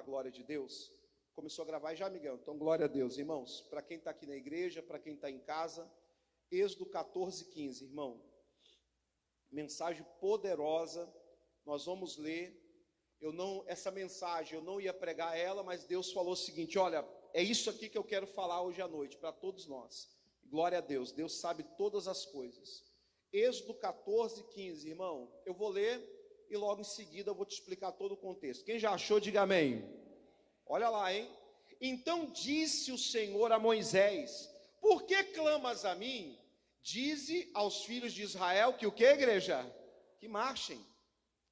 glória de Deus? Começou a gravar já, Miguel? Então, glória a Deus, irmãos. Para quem está aqui na igreja, para quem está em casa, Êxodo 14:15, irmão. Mensagem poderosa, nós vamos ler. Essa mensagem, eu não ia pregar ela, mas Deus falou o seguinte: olha, é isso aqui que eu quero falar hoje à noite, para todos nós. Glória a Deus, Deus sabe todas as coisas. Êxodo 14:15, irmão, eu vou ler e logo em seguida eu vou te explicar todo o contexto. Quem já achou, diga amém. Olha lá, hein? Então disse o Senhor a Moisés: por que clamas a mim? Dize aos filhos de Israel que o que, igreja? Que marchem.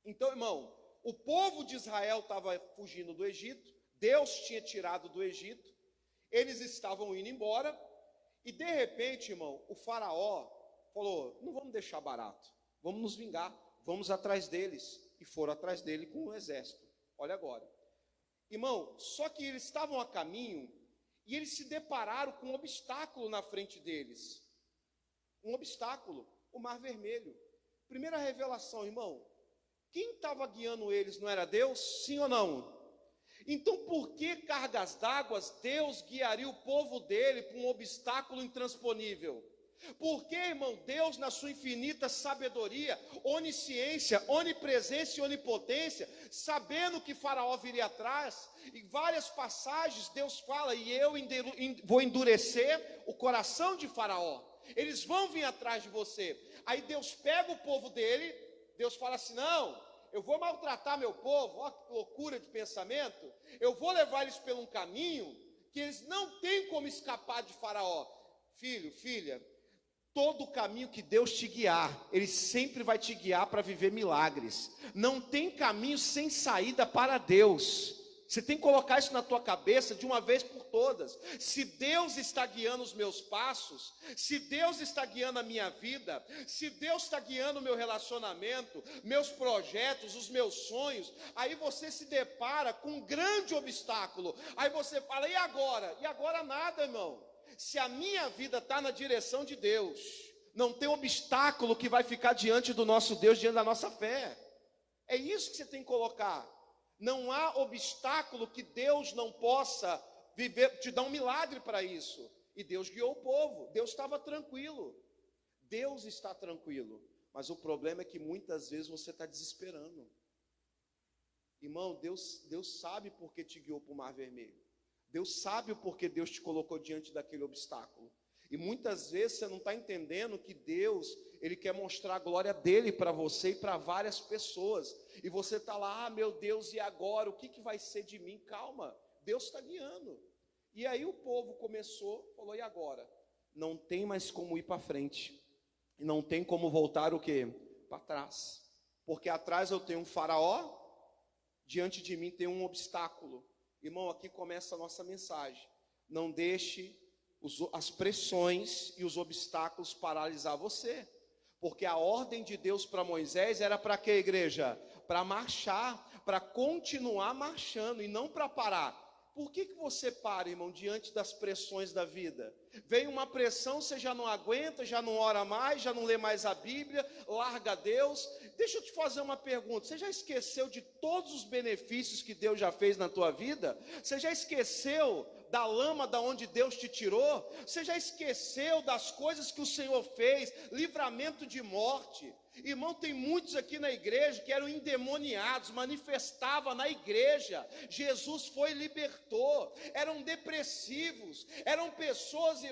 Então, irmão, o povo de Israel estava fugindo do Egito, Deus tinha tirado do Egito, eles estavam indo embora, e de repente, irmão, o faraó falou: não vamos deixar barato, vamos nos vingar, vamos atrás deles. E foram atrás dele com o exército. Olha agora, irmão, só que eles estavam a caminho, e eles se depararam com um obstáculo na frente deles. Um obstáculo, o Mar Vermelho. Primeira revelação, irmão, quem estava guiando eles não era Deus? Sim ou não? Então por que cargas d'água Deus guiaria o povo dele para um obstáculo intransponível? Porque, irmão, Deus na sua infinita sabedoria, onisciência, onipresença e onipotência, sabendo que Faraó viria atrás, em várias passagens Deus fala: e eu vou endurecer o coração de Faraó, eles vão vir atrás de você. Aí Deus pega o povo dele, Deus fala assim: não, eu vou maltratar meu povo, ó que loucura de pensamento, eu vou levar eles por um caminho que eles não têm como escapar de Faraó. Filho, filha, todo o caminho que Deus te guiar, Ele sempre vai te guiar para viver milagres. Não tem caminho sem saída para Deus. Você tem que colocar isso na tua cabeça de uma vez por todas. Se Deus está guiando os meus passos, se Deus está guiando a minha vida, se Deus está guiando o meu relacionamento, meus projetos, os meus sonhos, aí você se depara com um grande obstáculo. Aí você fala: e agora? E agora nada, irmão. Se a minha vida está na direção de Deus, não tem obstáculo que vai ficar diante do nosso Deus, diante da nossa fé. É isso que você tem que colocar. Não há obstáculo que Deus não possa te dar um milagre para isso. E Deus guiou o povo, Deus estava tranquilo. Deus está tranquilo, mas o problema é que muitas vezes você está desesperando. Irmão, Deus sabe por que te guiou para o Mar Vermelho. Deus sabe o porquê Deus te colocou diante daquele obstáculo. E muitas vezes você não está entendendo que Deus, Ele quer mostrar a glória dEle para você e para várias pessoas. E você está lá: ah, meu Deus, e agora? O que vai ser de mim? Calma, Deus está guiando. E aí o povo falou: e agora? Não tem mais como ir para frente. E não tem como voltar o quê? Para trás. Porque atrás eu tenho um faraó, diante de mim tem um obstáculo. Irmão, aqui começa a nossa mensagem. Não deixe as pressões e os obstáculos paralisar você. Porque a ordem de Deus para Moisés era para quê, igreja? Para marchar, para continuar marchando e não para parar. Por que você para, irmão, diante das pressões da vida? Vem uma pressão, você já não aguenta, já não ora mais, já não lê mais a Bíblia, larga Deus. Deixa eu te fazer uma pergunta: você já esqueceu de todos os benefícios que Deus já fez na tua vida? Você já esqueceu da lama da onde Deus te tirou? Você já esqueceu das coisas que o Senhor fez, livramento de morte? Irmão, tem muitos aqui na igreja que eram endemoniados, manifestava na igreja, Jesus foi e libertou, eram depressivos, eram pessoas,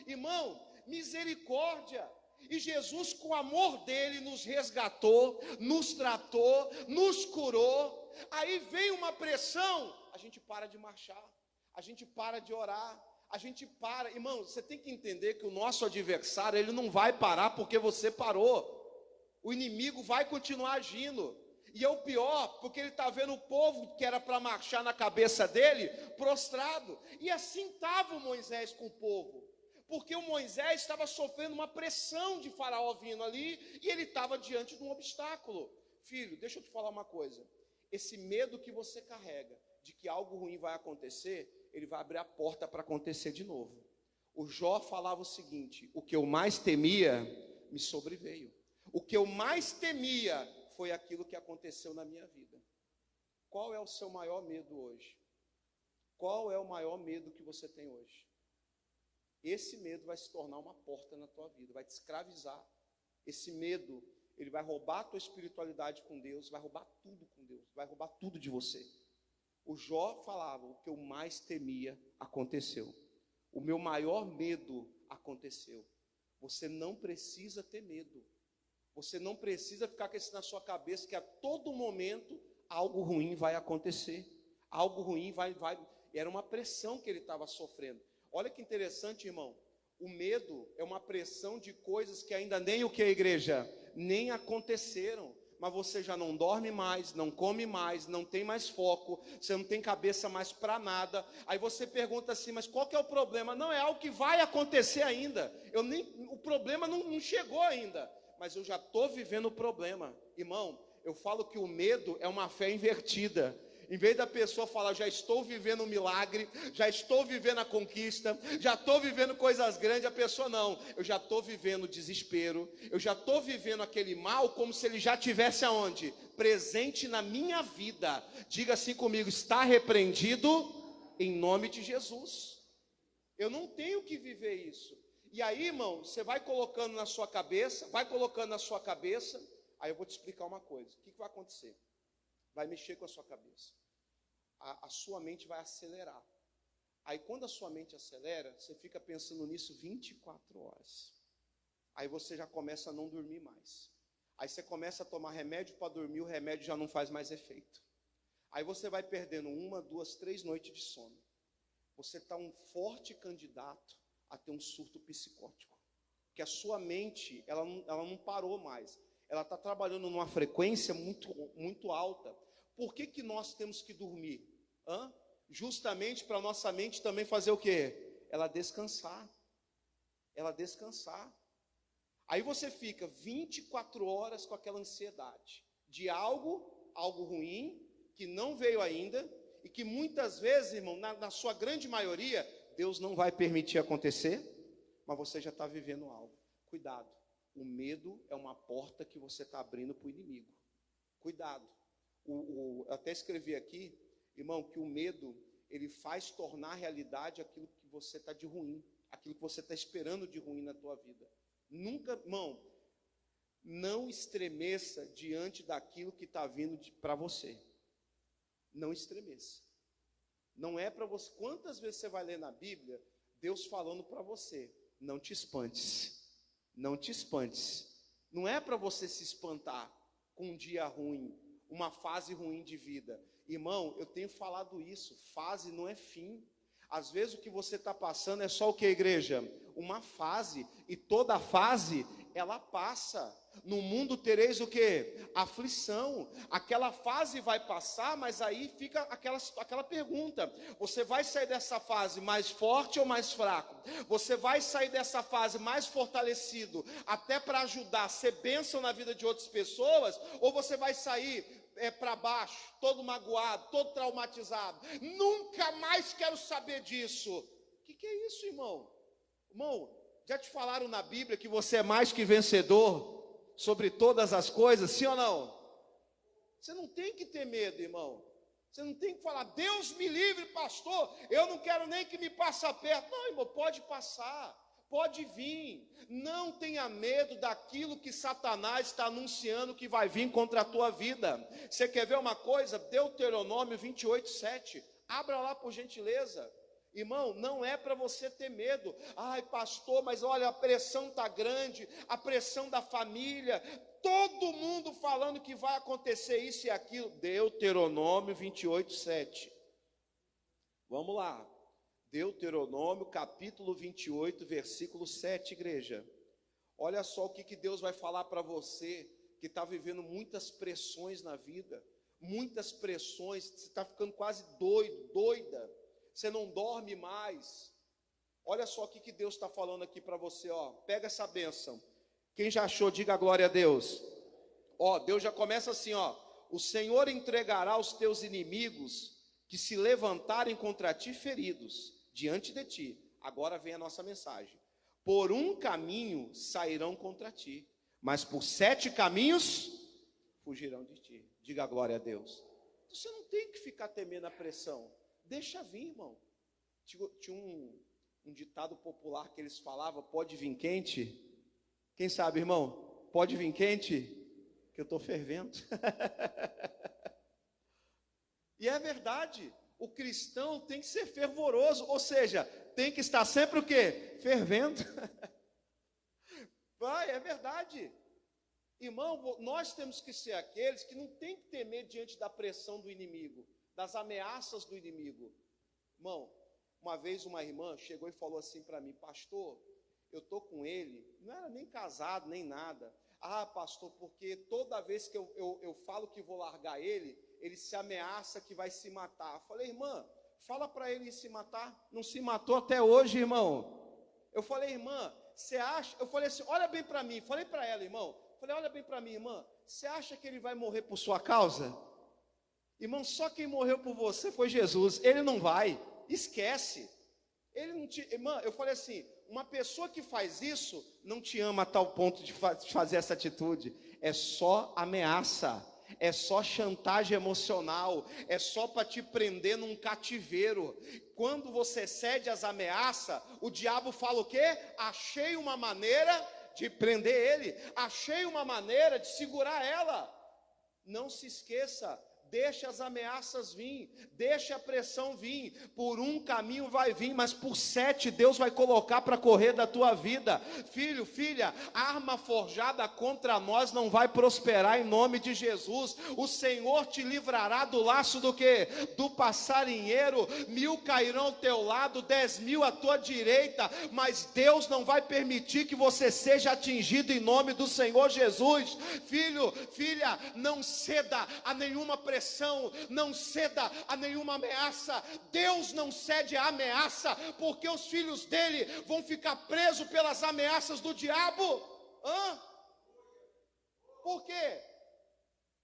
irmão, misericórdia. E Jesus, com o amor dele, nos resgatou, nos tratou, nos curou. Aí vem uma pressão, a gente para de marchar, a gente para de orar, a gente para. Irmão, você tem que entender que o nosso adversário, ele não vai parar porque você parou. O inimigo vai continuar agindo. E é o pior, porque ele está vendo o povo que era para marchar na cabeça dele, prostrado. E assim estava o Moisés com o povo. Porque o Moisés estava sofrendo uma pressão de Faraó vindo ali, e ele estava diante de um obstáculo. Filho, deixa eu te falar uma coisa. Esse medo que você carrega de que algo ruim vai acontecer, ele vai abrir a porta para acontecer de novo. O Jó falava o seguinte: o que eu mais temia me sobreveio. O que eu mais temia foi aquilo que aconteceu na minha vida. Qual é o seu maior medo hoje? Qual é o maior medo que você tem hoje? Esse medo vai se tornar uma porta na tua vida, vai te escravizar. Esse medo, ele vai roubar a tua espiritualidade com Deus, vai roubar tudo com Deus, vai roubar tudo de você. O Jó falava, o que eu mais temia aconteceu. O meu maior medo aconteceu. Você não precisa ter medo. Você não precisa ficar com isso na sua cabeça, que a todo momento algo ruim vai acontecer. Algo ruim vai. Era uma pressão que ele estava sofrendo. Olha que interessante, irmão. O medo é uma pressão de coisas que ainda nem o que a igreja? Nem aconteceram. Mas você já não dorme mais, não come mais, não tem mais foco, você não tem cabeça mais para nada. Aí você pergunta assim, mas qual que é o problema? Não, é algo que vai acontecer ainda. O problema não chegou ainda, mas eu já estou vivendo o problema. Irmão, eu falo que o medo é uma fé invertida. Em vez da pessoa falar, já estou vivendo um milagre, já estou vivendo a conquista, já estou vivendo coisas grandes, a pessoa não, eu já estou vivendo desespero, eu já estou vivendo aquele mal como se ele já tivesse aonde? Presente na minha vida. Diga assim comigo, está repreendido em nome de Jesus. Eu não tenho que viver isso. E aí, irmão, você vai colocando na sua cabeça, aí eu vou te explicar uma coisa. O que vai acontecer? Vai mexer com a sua cabeça. A sua mente vai acelerar. Aí quando a sua mente acelera, você fica pensando nisso 24 horas. Aí você já começa a não dormir mais. Aí você começa a tomar remédio para dormir, o remédio já não faz mais efeito. Aí você vai perdendo 1, 2, 3 noites de sono. Você está um forte candidato a ter um surto psicótico. Porque a sua mente, ela não parou mais. Ela está trabalhando numa frequência muito alta. Por que nós temos que dormir? Justamente para a nossa mente também fazer o quê? Ela descansar. Aí você fica 24 horas com aquela ansiedade de algo ruim, que não veio ainda, e que muitas vezes, irmão, na sua grande maioria, Deus não vai permitir acontecer, mas você já está vivendo algo. Cuidado. O medo é uma porta que você está abrindo para o inimigo. Cuidado. Eu até escrevi aqui, irmão, que o medo, ele faz tornar realidade aquilo que você está de ruim, aquilo que você está esperando de ruim na tua vida. Nunca, irmão, não estremeça diante daquilo que está vindo para você. Não estremeça. Não é para você. Quantas vezes você vai ler na Bíblia, Deus falando para você, não te espantes. Não te espantes. Não é para você se espantar com um dia ruim, uma fase ruim de vida. Irmão, eu tenho falado isso, fase não é fim. Às vezes o que você está passando é só o que, igreja? Uma fase, e toda fase, ela passa. No mundo tereis o que? Aflição. Aquela fase vai passar, mas aí fica aquela pergunta: você vai sair dessa fase mais forte ou mais fraco? Você vai sair dessa fase mais fortalecido, até para ajudar, ser bênção na vida de outras pessoas? Ou você vai sair para baixo, todo magoado, todo traumatizado? Nunca mais quero saber disso. O que é isso, irmão? Irmão, já te falaram na Bíblia que você é mais que vencedor sobre todas as coisas, sim ou não? Você não tem que ter medo, irmão. Você não tem que falar, Deus me livre, pastor, eu não quero nem que me passe perto. Não, irmão, pode passar, pode vir. Não tenha medo daquilo que Satanás está anunciando que vai vir contra a tua vida. Você quer ver uma coisa? Deuteronômio 28:7. Abra lá por gentileza. Irmão, não é para você ter medo. Ai, pastor, mas olha, a pressão está grande, a pressão da família, todo mundo falando que vai acontecer isso e aquilo. Deuteronômio 28:7. Vamos lá. Deuteronômio capítulo 28, versículo 7, igreja. Olha só o que Deus vai falar para você, que está vivendo muitas pressões na vida, muitas pressões, você está ficando quase doida. Você não dorme mais. Olha só o que Deus está falando aqui para você, ó. Pega essa bênção. Quem já achou, diga glória a Deus. Ó, Deus já começa assim, ó. O Senhor entregará os teus inimigos que se levantarem contra ti feridos diante de ti. Agora vem a nossa mensagem. Por um caminho sairão contra ti, mas por 7 caminhos fugirão de ti. Diga glória a Deus. Você não tem que ficar temendo a pressão. Deixa vir, irmão. Tinha um ditado popular que eles falavam, pode vir quente. Quem sabe, irmão? Pode vir quente? Que eu estou fervendo. E é verdade. O cristão tem que ser fervoroso, ou seja, tem que estar sempre o quê? Fervendo. Vai, é verdade. Irmão, nós temos que ser aqueles que não tem que temer diante da pressão do inimigo, das ameaças do inimigo. Irmão, uma vez uma irmã chegou e falou assim para mim, pastor, eu estou com ele, não era nem casado, nem nada. Ah, pastor, porque toda vez que eu falo que vou largar ele se ameaça que vai se matar. Eu falei, irmã, fala para ele se matar. Não se matou até hoje, irmão. Eu falei, irmã, você acha? Eu falei assim, olha bem para mim. Falei para ela, irmão. Falei, olha bem para mim, irmã. Você acha que ele vai morrer por sua causa? Irmão, só quem morreu por você foi Jesus. Ele não vai. Esquece. Ele não te... Irmã, eu falei assim, uma pessoa que faz isso não te ama a tal ponto de fazer essa atitude. É só ameaça. É só chantagem emocional, é só para te prender num cativeiro. Quando você cede às ameaças, o diabo fala o quê? Achei uma maneira de prender ele, achei uma maneira de segurar ela. Não se esqueça, deixa as ameaças vir, deixa a pressão vir. Por um caminho vai vir, mas por 7 Deus vai colocar para correr da tua vida. Filho, filha, arma forjada contra nós não vai prosperar em nome de Jesus. O Senhor te livrará do laço do quê? Do passarinheiro. 1000 cairão ao teu lado, 10.000 à tua direita, mas Deus não vai permitir que você seja atingido em nome do Senhor Jesus. Filho, filha, não ceda a nenhuma pressão, não ceda a nenhuma ameaça. Deus não cede à ameaça, porque os filhos dele vão ficar presos pelas ameaças do diabo. Por quê?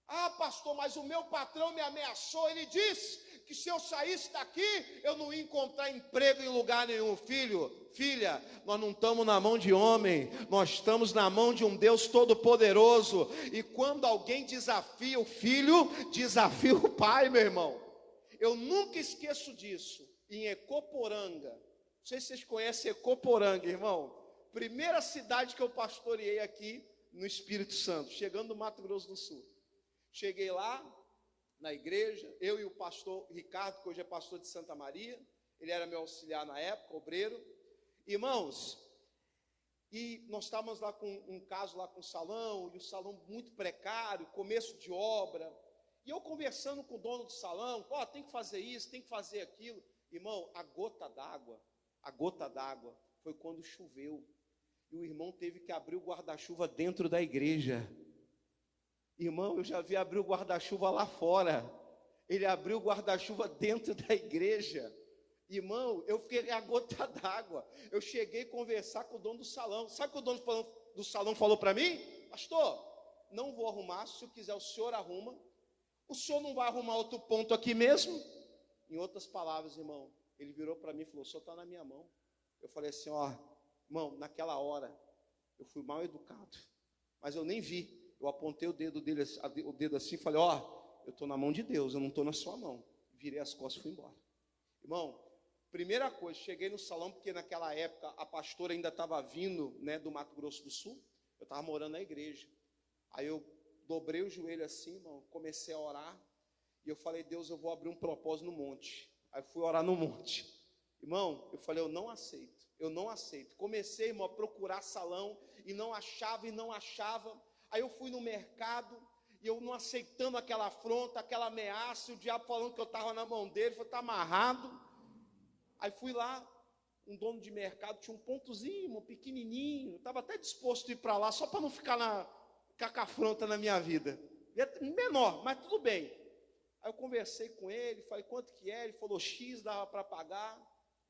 Ah, pastor, mas o meu patrão me ameaçou. Ele disse que se eu saísse daqui, eu não ia encontrar emprego em lugar nenhum. Filho, filha, nós não estamos na mão de homem, nós estamos na mão de um Deus todo-poderoso. E quando alguém desafia o filho, desafia o pai, meu irmão. Eu nunca esqueço disso. Em Ecoporanga, não sei se vocês conhecem Ecoporanga, irmão. Primeira cidade que eu pastoreei aqui no Espírito Santo, chegando no Mato Grosso do Sul. Cheguei lá na igreja, eu e o pastor Ricardo, que hoje é pastor de Santa Maria, ele era meu auxiliar na época, obreiro. Irmãos, e nós estávamos lá com um caso lá com o salão, e o salão muito precário, começo de obra, e eu conversando com o dono do salão, tem que fazer isso, tem que fazer aquilo. Irmão, a gota d'água foi quando choveu, e o irmão teve que abrir o guarda-chuva dentro da igreja. Irmão, eu já vi abrir o guarda-chuva lá fora. Ele abriu o guarda-chuva dentro da igreja. Irmão, eu fiquei a gota d'água. Eu cheguei a conversar com o dono do salão. Sabe o que o dono do salão falou para mim? Pastor, não vou arrumar, se eu quiser o senhor arruma. O senhor não vai arrumar outro ponto aqui mesmo? Em outras palavras, irmão, ele virou para mim e falou, o senhor está na minha mão. Eu falei assim, irmão, naquela hora, eu fui mal educado, mas eu nem vi. Eu apontei o dedo assim e falei, eu estou na mão de Deus, eu não estou na sua mão. Virei as costas e fui embora. Irmão, primeira coisa, cheguei no salão, porque naquela época a pastora ainda estava vindo, né, do Mato Grosso do Sul. Eu estava morando na igreja. Aí eu dobrei o joelho assim, irmão, comecei a orar. E eu falei, Deus, eu vou abrir um propósito no monte. Aí fui orar no monte. Irmão, eu falei, eu não aceito. Comecei, irmão, a procurar salão e não achava. Aí eu fui no mercado, e eu não aceitando aquela afronta, aquela ameaça, e o diabo falando que eu estava na mão dele, falou, está amarrado. Aí fui lá, um dono de mercado, tinha um pontozinho, um pequenininho, estava até disposto a ir para lá, só para não ficar com a afronta na minha vida. Menor, mas tudo bem. Aí eu conversei com ele, falei, quanto que é? Ele falou, X, dava para pagar.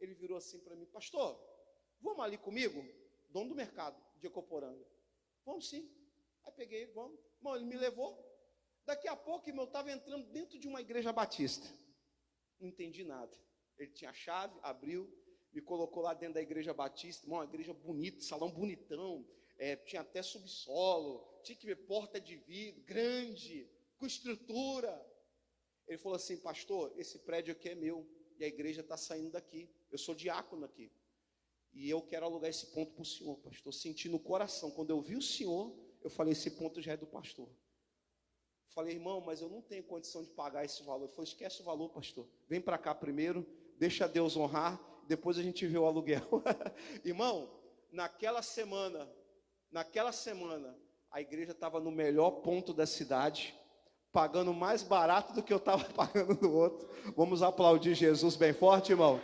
Ele virou assim para mim, pastor, vamos ali comigo? Dono do mercado de Ecoporanga. Vamos sim. Aí peguei, vamos. Irmão, ele me levou. Daqui a pouco, irmão, eu estava entrando dentro de uma igreja batista. Não entendi nada. Ele tinha a chave, abriu, me colocou lá dentro da igreja batista. Irmão, uma igreja bonita, salão bonitão. Tinha até subsolo, tinha que ver porta de vidro, grande, com estrutura. Ele falou assim: pastor, esse prédio aqui é meu, e a igreja está saindo daqui, eu sou diácono aqui, e eu quero alugar esse ponto para o senhor, pastor. Senti no coração, quando eu vi o senhor, eu falei: esse ponto já é do pastor. Falei: irmão, mas eu não tenho condição de pagar esse valor. Ele falou: esquece o valor, pastor, vem para cá primeiro, deixa Deus honrar, depois a gente vê o aluguel. Irmão, naquela semana, a igreja estava no melhor ponto da cidade, pagando mais barato do que eu estava pagando no outro. Vamos aplaudir Jesus bem forte, irmão.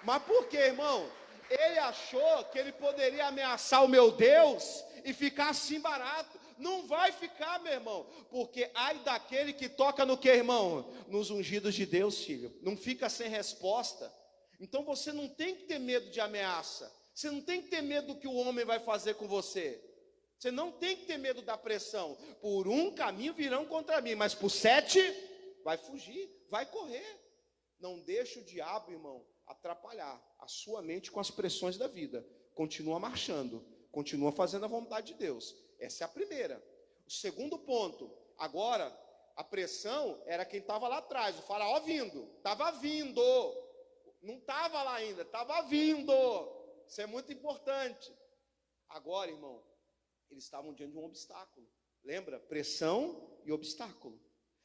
Mas por quê, irmão? Ele achou que ele poderia ameaçar o meu Deus e ficar assim barato. Não vai ficar, meu irmão, porque ai daquele que toca no que, irmão? Nos ungidos de Deus, filho. Não fica sem resposta. Então você não tem que ter medo de ameaça. Você não tem que ter medo do que o homem vai fazer com você. Você não tem que ter medo da pressão. Por um caminho virão contra mim, mas por 7 vai fugir, vai correr. Não deixa o diabo, irmão, atrapalhar a sua mente com as pressões da vida. Continua marchando, continua fazendo a vontade de Deus. Essa é a primeira. O segundo ponto, agora, a pressão era quem estava lá atrás, o faraó vindo, estava vindo, não estava lá ainda, estava vindo. Isso é muito importante. Agora, irmão, eles estavam diante de um obstáculo. Lembra? Pressão e obstáculo.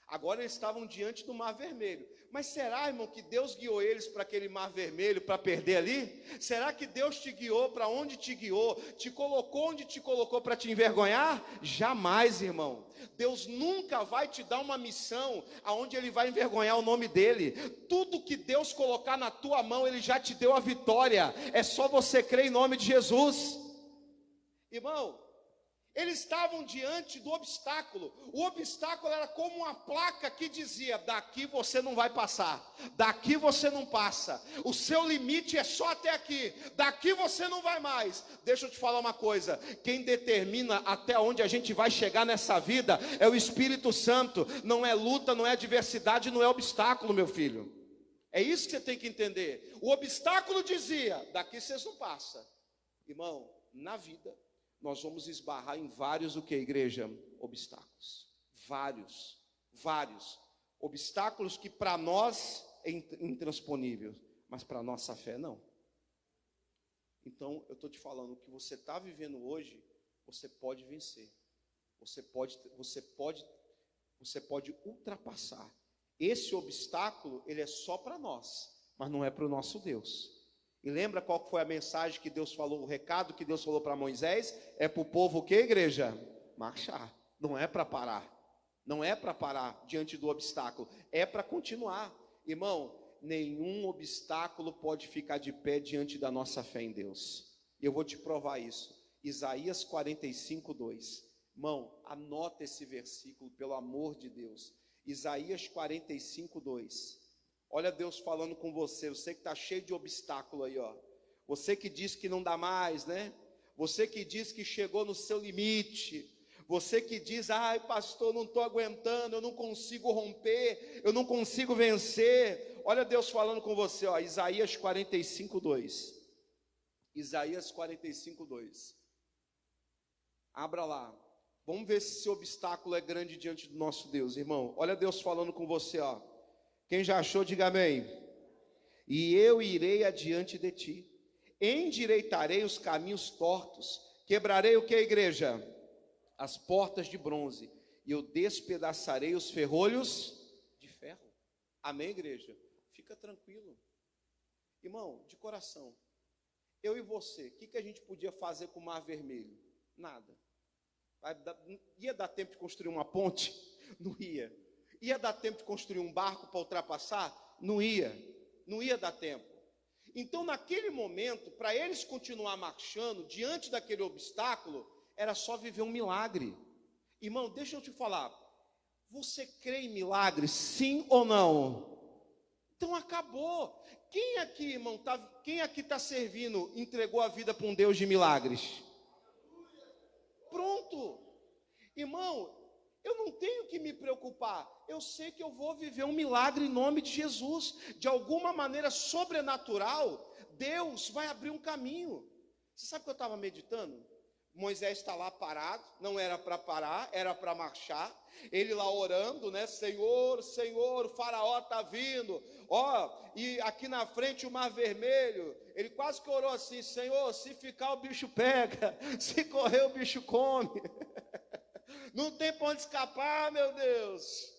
Agora eles estavam diante do Mar Vermelho. Mas será, irmão, que Deus guiou eles para aquele Mar Vermelho para perder ali? Será que Deus te guiou para onde te guiou? Te colocou onde te colocou para te envergonhar? Jamais, irmão. Deus nunca vai te dar uma missão aonde Ele vai envergonhar o nome dEle. Tudo que Deus colocar na tua mão, Ele já te deu a vitória. É só você crer em nome de Jesus. Irmão, eles estavam diante do obstáculo. O obstáculo era como uma placa que dizia: daqui você não vai passar, daqui você não passa, o seu limite é só até aqui, daqui você não vai mais. Deixa eu te falar uma coisa: quem determina até onde a gente vai chegar nessa vida é o Espírito Santo. Não é luta, não é adversidade, não é obstáculo, meu filho. É isso que você tem que entender. O obstáculo dizia: daqui vocês não passam. Irmão, na vida nós vamos esbarrar em vários, o que, igreja? Obstáculos. Vários obstáculos que para nós é intransponível, mas para a nossa fé não. Então eu estou te falando, o que você está vivendo hoje, você pode vencer, você pode ultrapassar. Esse obstáculo, ele é só para nós, mas não é para o nosso Deus. E lembra qual foi a mensagem que Deus falou, o recado que Deus falou para Moisés? É para o povo o que, igreja? Marchar. Não é para parar. Não é para parar diante do obstáculo. É para continuar. Irmão, nenhum obstáculo pode ficar de pé diante da nossa fé em Deus. Eu vou te provar isso. Isaías 45:2. Irmão, anota esse versículo, pelo amor de Deus. Isaías 45:2. Olha Deus falando com você, você que está cheio de obstáculo aí, ó. Você que diz que não dá mais, né? Você que diz que chegou no seu limite. Você que diz: ai pastor, não estou aguentando, eu não consigo romper, eu não consigo vencer. Olha Deus falando com você, ó, Isaías 45:2. Isaías 45:2. Abra lá. Vamos ver se esse obstáculo é grande diante do nosso Deus, irmão. Olha Deus falando com você, ó. Quem já achou, diga amém. E eu irei adiante de ti, endireitarei os caminhos tortos, quebrarei o que, igreja? As portas de bronze, e eu despedaçarei os ferrolhos de ferro. Amém, igreja? Fica tranquilo. Irmão, de coração, eu e você, o que a gente podia fazer com o Mar Vermelho? Nada. Ia dar tempo de construir uma ponte? Não ia. Ia dar tempo de construir um barco para ultrapassar? Não ia dar tempo. Então naquele momento, para eles continuar marchando, diante daquele obstáculo, era só viver um milagre. Irmão, deixa eu te falar, você crê em milagres, sim ou não? Então acabou. Quem aqui, irmão, quem aqui está servindo, entregou a vida para um Deus de milagres? Pronto. Irmão, eu não tenho que me preocupar, eu sei que eu vou viver um milagre em nome de Jesus. De alguma maneira sobrenatural, Deus vai abrir um caminho. Você sabe o que eu estava meditando? Moisés está lá parado, não era para parar, era para marchar. Ele lá orando, né? Senhor, Senhor, o faraó está vindo. Ó, e aqui na frente o mar vermelho. Ele quase que orou assim: Senhor, se ficar o bicho pega, se correr o bicho come. Não tem para onde escapar, meu Deus.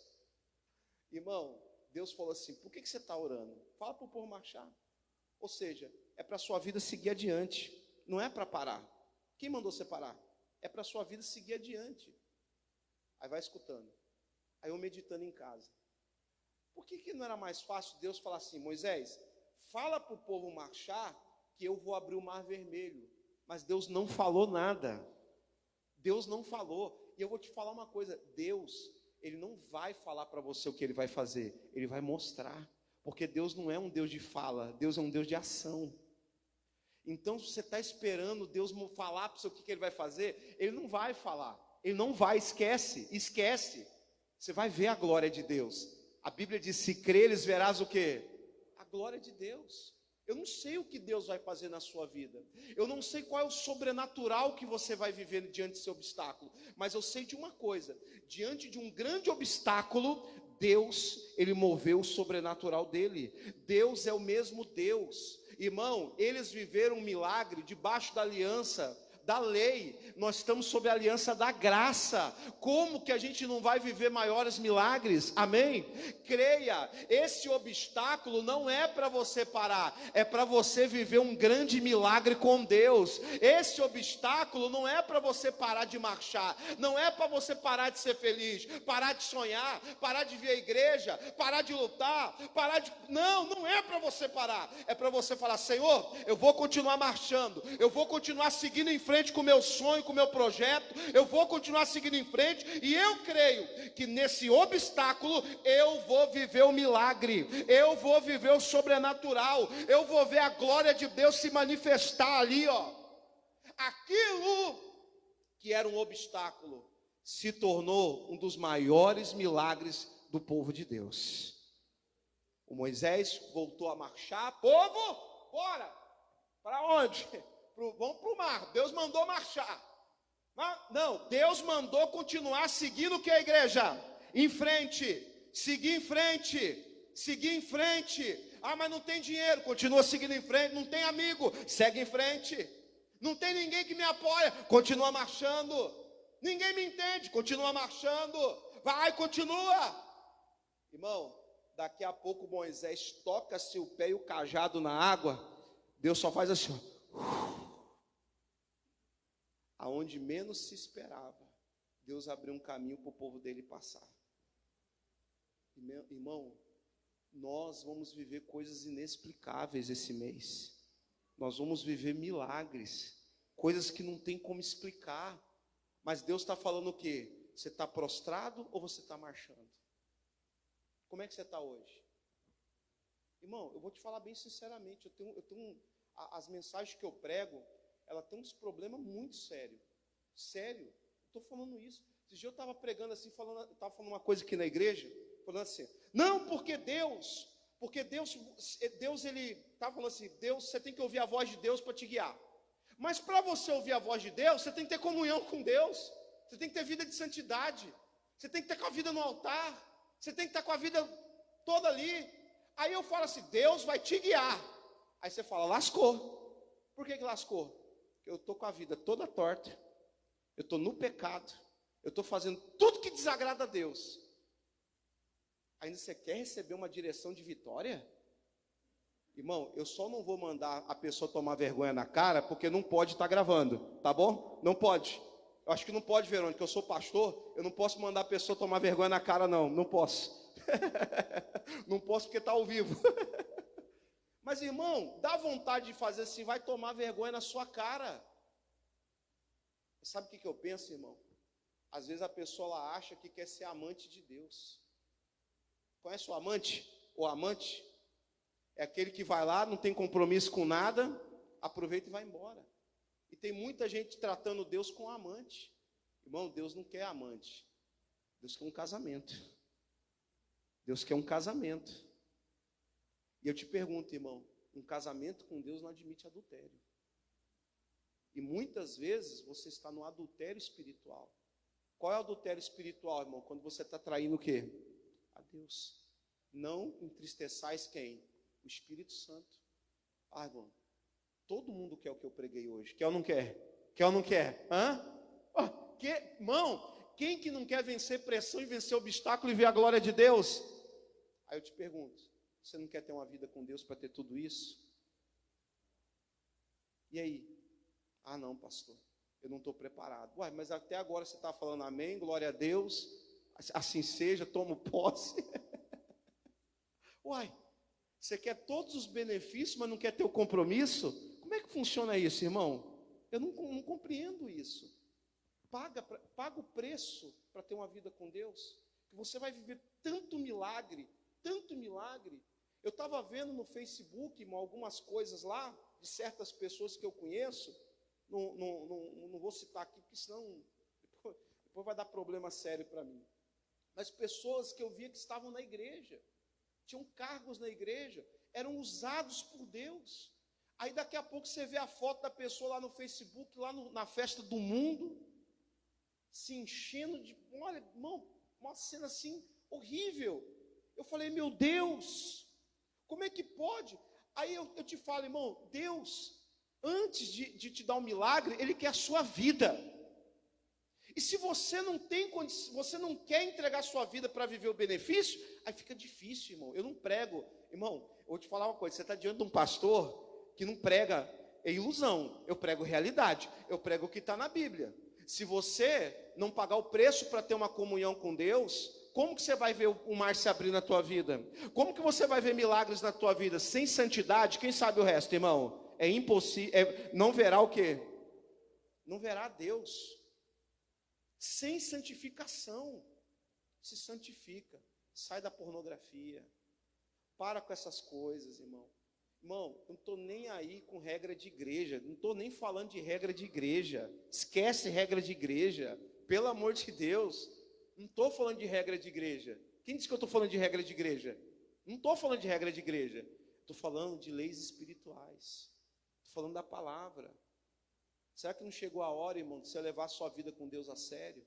Irmão, Deus falou assim: por que você está orando? Fala para o povo marchar. Ou seja, é para a sua vida seguir adiante, não é para parar. Quem mandou você parar? É para a sua vida seguir adiante. Aí vai escutando. Aí eu meditando em casa. Por que não era mais fácil Deus falar assim: Moisés, fala para o povo marchar, que eu vou abrir o mar vermelho. Mas Deus não falou nada. Deus não falou. E eu vou te falar uma coisa: Deus, Ele não vai falar para você o que Ele vai fazer. Ele vai mostrar. Porque Deus não é um Deus de fala. Deus é um Deus de ação. Então, se você está esperando Deus falar para você o que Ele vai fazer, Ele não vai falar. Ele não vai, esquece. Você vai ver a glória de Deus. A Bíblia diz: se creres, verás o quê? A glória de Deus. Eu não sei o que Deus vai fazer na sua vida. Eu não sei qual é o sobrenatural que você vai viver diante desse obstáculo. Mas eu sei de uma coisa: diante de um grande obstáculo, Deus, Ele moveu o sobrenatural dele. Deus é o mesmo Deus. Irmão, eles viveram um milagre debaixo da aliança da lei. Nós estamos sob a aliança da graça. Como que a gente não vai viver maiores milagres? Amém? Creia, esse obstáculo não é para você parar, é para você viver um grande milagre com Deus. Esse obstáculo não é para você parar de marchar, não é para você parar de ser feliz, parar de sonhar, parar de vir à igreja, parar de lutar, não é para você parar, é para você falar: Senhor, eu vou continuar marchando, eu vou continuar seguindo em frente com o meu sonho, com o meu projeto, eu vou continuar seguindo em frente, e eu creio que nesse obstáculo eu vou viver o milagre, eu vou viver o sobrenatural, eu vou ver a glória de Deus se manifestar ali, ó. Aquilo que era um obstáculo se tornou um dos maiores milagres do povo de Deus. O Moisés voltou a marchar: povo, bora! Para onde? Vamos para o mar. Deus mandou marchar. Não, Deus mandou continuar seguindo o que a igreja? Em frente, seguir em frente, seguir em frente. Ah, mas não tem dinheiro, continua seguindo em frente. Não tem amigo, segue em frente. Não tem ninguém que me apoia, continua marchando. Ninguém me entende, continua marchando. Vai, continua. Irmão, daqui a pouco Moisés toca-se o pé e o cajado na água. Deus só faz assim, ó. Aonde menos se esperava, Deus abriu um caminho para o povo dele passar. Irmão, nós vamos viver coisas inexplicáveis esse mês. Nós vamos viver milagres, coisas que não tem como explicar. Mas Deus está falando o quê? Você está prostrado ou você está marchando? Como é que você está hoje? Irmão, eu vou te falar bem sinceramente, as mensagens que eu prego, ela tem uns problemas muito sérios. Sério, estou falando isso. Esse dia eu estava pregando assim, estava falando uma coisa aqui na igreja, falando assim: não, porque Deus, ele estava falando assim: Deus, você tem que ouvir a voz de Deus para te guiar. Mas para você ouvir a voz de Deus, você tem que ter comunhão com Deus, você tem que ter vida de santidade, você tem que ter com a vida no altar, você tem que estar com a vida toda ali. Aí eu falo assim: Deus vai te guiar. Aí você fala: lascou. Por que lascou? Eu estou com a vida toda torta, eu estou no pecado, eu estou fazendo tudo que desagrada a Deus. Ainda você quer receber uma direção de vitória? Irmão, eu só não vou mandar a pessoa tomar vergonha na cara, porque não pode estar gravando, tá bom? Não pode. Eu acho que não pode, Verônica, eu sou pastor, eu não posso mandar a pessoa tomar vergonha na cara, não posso. Não posso porque está ao vivo. Mas, irmão, dá vontade de fazer assim, vai tomar vergonha na sua cara. Sabe o que eu penso, irmão? Às vezes a pessoa ela acha que quer ser amante de Deus. Conhece o amante? O amante é aquele que vai lá, não tem compromisso com nada, aproveita e vai embora. E tem muita gente tratando Deus com amante. Irmão, Deus não quer amante. Deus quer um casamento. Deus quer um casamento. E eu te pergunto, irmão, um casamento com Deus não admite adultério. E muitas vezes você está no adultério espiritual. Qual é o adultério espiritual, irmão? Quando você está traindo o quê? A Deus. Não entristeçais quem? O Espírito Santo. Irmão, todo mundo quer o que eu preguei hoje. Quer ou não quer? Quer ou não quer? Irmão, quem que não quer vencer pressão e vencer obstáculo e ver a glória de Deus? Aí eu te pergunto, você não quer ter uma vida com Deus para ter tudo isso? E aí? Não, pastor, eu não estou preparado. Mas até agora você está falando amém, glória a Deus, assim seja, tomo posse. Você quer todos os benefícios, mas não quer ter o compromisso? Como é que funciona isso, irmão? Eu não compreendo isso. Paga o preço para ter uma vida com Deus, que você vai viver tanto milagre. Eu estava vendo no Facebook, irmão, algumas coisas lá, de certas pessoas que eu conheço, não vou citar aqui, porque senão depois vai dar problema sério para mim. Mas pessoas que eu via que estavam na igreja, tinham cargos na igreja, eram usados por Deus. Aí daqui a pouco você vê a foto da pessoa lá no Facebook, lá na festa do mundo, se enchendo de... Olha, irmão, uma cena assim, horrível. Eu falei, meu Deus, como é que pode? Aí eu te falo, irmão, Deus, antes de te dar um milagre, Ele quer a sua vida. E se você não tem condição, você não quer entregar a sua vida para viver o benefício, aí fica difícil, irmão. Eu não prego. Irmão, eu vou te falar uma coisa, você está diante de um pastor que não prega ilusão, eu prego realidade, eu prego o que está na Bíblia. Se você não pagar o preço para ter uma comunhão com Deus, como que você vai ver o mar se abrir na tua vida? Como que você vai ver milagres na tua vida? Sem santidade, quem sabe o resto, irmão? É impossível, não verá o quê? Não verá Deus. Sem santificação, se santifica, sai da pornografia, para com essas coisas, irmão. Irmão, eu não estou nem aí com regra de igreja, não estou nem falando de regra de igreja, esquece regra de igreja, pelo amor de Deus, não estou falando de regra de igreja. Quem disse que eu estou falando de regra de igreja? Não estou falando de regra de igreja, estou falando de leis espirituais, estou falando da palavra. Será que não chegou a hora, irmão, de você levar a sua vida com Deus a sério?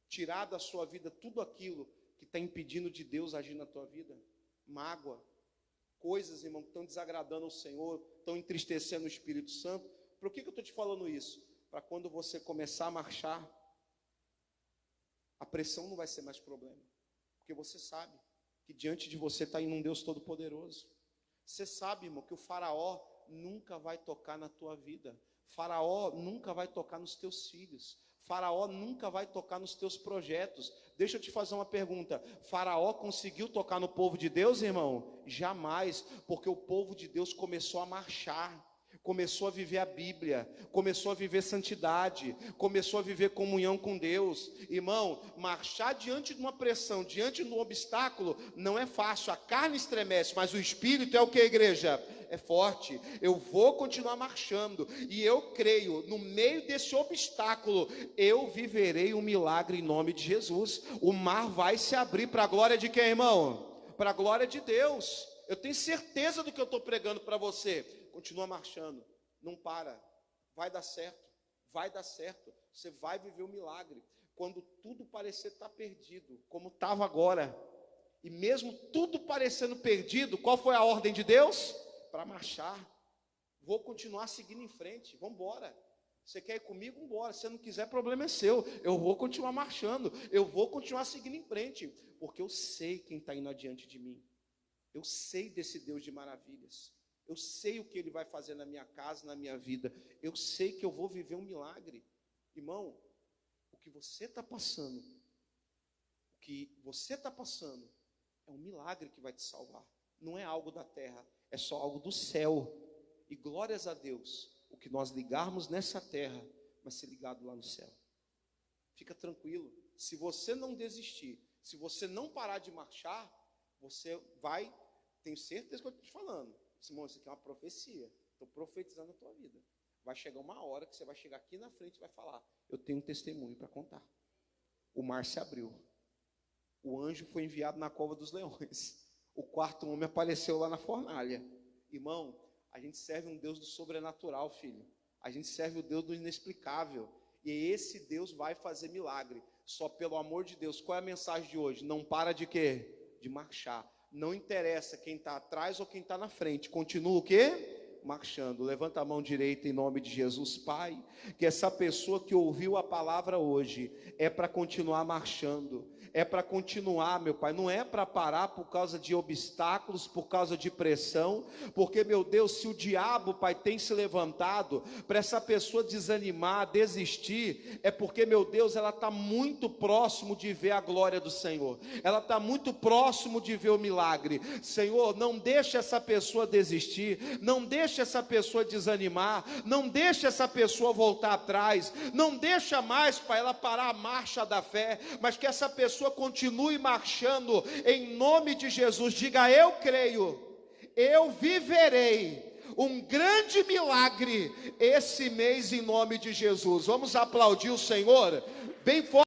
Tirar da sua vida tudo aquilo que está impedindo de Deus agir na tua vida? Mágoa, coisas, irmão, que estão desagradando ao Senhor, estão entristecendo o Espírito Santo. Por que eu estou te falando isso? Para quando você começar a marchar, a pressão não vai ser mais problema. Porque você sabe que diante de você está indo um Deus Todo-Poderoso. Você sabe, irmão, que o faraó nunca vai tocar na tua vida. Faraó nunca vai tocar nos teus filhos. Faraó nunca vai tocar nos teus projetos. Deixa eu te fazer uma pergunta. Faraó conseguiu tocar no povo de Deus, irmão? Jamais, porque o povo de Deus começou a marchar, começou a viver a Bíblia, começou a viver santidade, começou a viver comunhão com Deus. Irmão, marchar diante de uma pressão, diante de um obstáculo, não é fácil. A carne estremece, mas o Espírito é o que, igreja? É forte. Eu vou continuar marchando, e eu creio, no meio desse obstáculo, eu viverei um milagre em nome de Jesus. O mar vai se abrir para a glória de quem, irmão? Para a glória de Deus. Eu tenho certeza do que eu estou pregando para você. Continua marchando, não para, vai dar certo, você vai viver um milagre. Quando tudo parecer estar perdido, como estava agora, e mesmo tudo parecendo perdido, qual foi a ordem de Deus? Para marchar. Vou continuar seguindo em frente, vamos embora. Você quer ir comigo? Vamos embora. Se você não quiser, problema é seu. Eu vou continuar marchando, eu vou continuar seguindo em frente, porque eu sei quem está indo adiante de mim. Eu sei desse Deus de maravilhas. Eu sei o que Ele vai fazer na minha casa, na minha vida. Eu sei que eu vou viver um milagre. Irmão, o que você está passando, é um milagre que vai te salvar. Não é algo da terra, é só algo do céu. E glórias a Deus, o que nós ligarmos nessa terra vai ser ligado lá no céu. Fica tranquilo, se você não desistir, se você não parar de marchar, você vai, tenho certeza que eu estou te falando, Simão, isso aqui é uma profecia, estou profetizando a tua vida. Vai chegar uma hora que você vai chegar aqui na frente e vai falar, eu tenho um testemunho para contar. O mar se abriu, o anjo foi enviado na cova dos leões, o quarto homem apareceu lá na fornalha. Irmão, a gente serve um Deus do sobrenatural, filho. A gente serve o Deus do inexplicável. E esse Deus vai fazer milagre. Só pelo amor de Deus. Qual é a mensagem de hoje? Não para de quê? De marchar. Não interessa quem está atrás ou quem está na frente. Continua o quê? Marchando. Levanta a mão direita em nome de Jesus. Pai, que essa pessoa que ouviu a palavra hoje é para continuar marchando. É para continuar, meu Pai, não é para parar por causa de obstáculos, por causa de pressão, porque, meu Deus, se o diabo, Pai, tem se levantado para essa pessoa desanimar, desistir, é porque, meu Deus, ela está muito próximo de ver a glória do Senhor, ela está muito próximo de ver o milagre. Senhor, não deixa essa pessoa desistir, não deixa essa pessoa desanimar, não deixa essa pessoa voltar atrás, não deixa mais, Pai, ela parar a marcha da fé, mas que essa pessoa continue marchando em nome de Jesus. Diga: eu creio, eu viverei um grande milagre esse mês em nome de Jesus. Vamos aplaudir o Senhor bem forte.